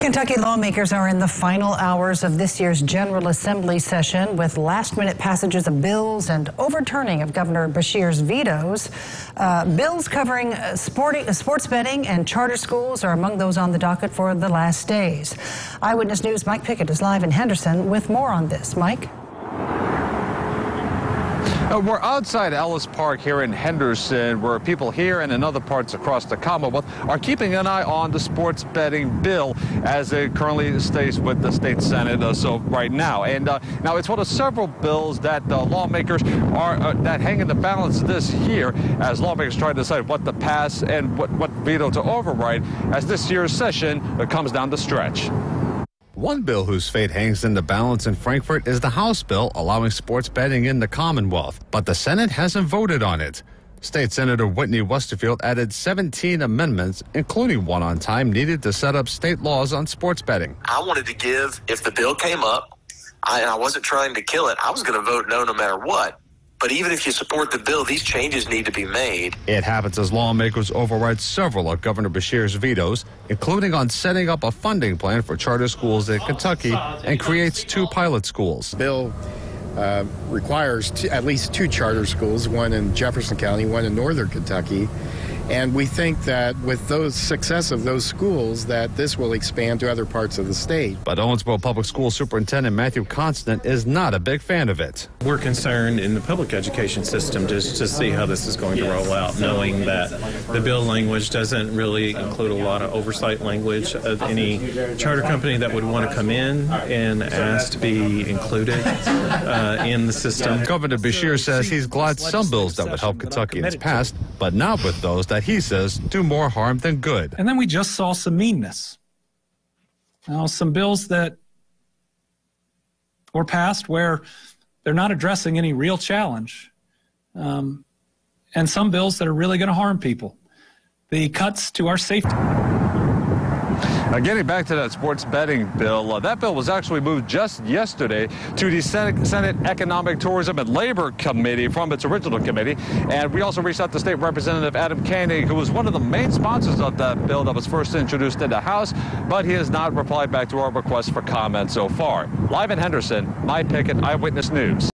Kentucky lawmakers are in the final hours of this year's General Assembly session with last-minute passages of bills and overturning of Governor Beshear's vetoes. Bills covering sports betting and charter schools are among those on the docket for the last days. Eyewitness News' Mike Pickett is live in Henderson with more on this. Mike? We're outside Ellis Park here in Henderson, where people here and in other parts across the Commonwealth are keeping an eye on the sports betting bill as it currently stays with the state Senate right now. And now it's one of several bills that lawmakers are that hang in the balance this year as lawmakers try to decide what to pass and what veto to override as this year's session comes down the stretch. One bill whose fate hangs in the balance in Frankfort is the House bill allowing sports betting in the Commonwealth, but the Senate hasn't voted on it. State Senator Whitney Westerfield added 17 amendments, including one on time needed to set up state laws on sports betting. I wanted to give, if the bill came up, I wasn't trying to kill it, I was going to vote no matter what. But even if you support the bill, these changes need to be made. It happens as lawmakers override several of Governor Beshear's vetoes, including on setting up a funding plan for charter schools in Kentucky and creates 2 pilot schools. The bill requires at least 2 charter schools, one in Jefferson County, one in northern Kentucky. And we think that with those success of those schools, that this will expand to other parts of the state. But Owensboro Public School Superintendent Matthew Constant is not a big fan of it. We're concerned in the public education system just to see how this is going to roll out, knowing that the bill language doesn't really include a lot of oversight language of any charter company that would want to come in and ask to be included in the system. Governor Beshear says he's glad some bills that would help Kentuckians passed, but not with those that he says do more harm than good. And then we just saw some meanness. Now, some bills that were passed where they're not addressing any real challenge, and some bills that are really going to harm people. The cuts to our safety. Getting back to that sports betting bill, that bill was actually moved just yesterday to the Senate Economic, Tourism, and Labor Committee from its original committee. And we also reached out to State Representative Adam Koenig, who was one of the main sponsors of that bill that was first introduced in the House, but he has not replied back to our request for comment so far. Live in Henderson, Mike Pickett, Eyewitness News.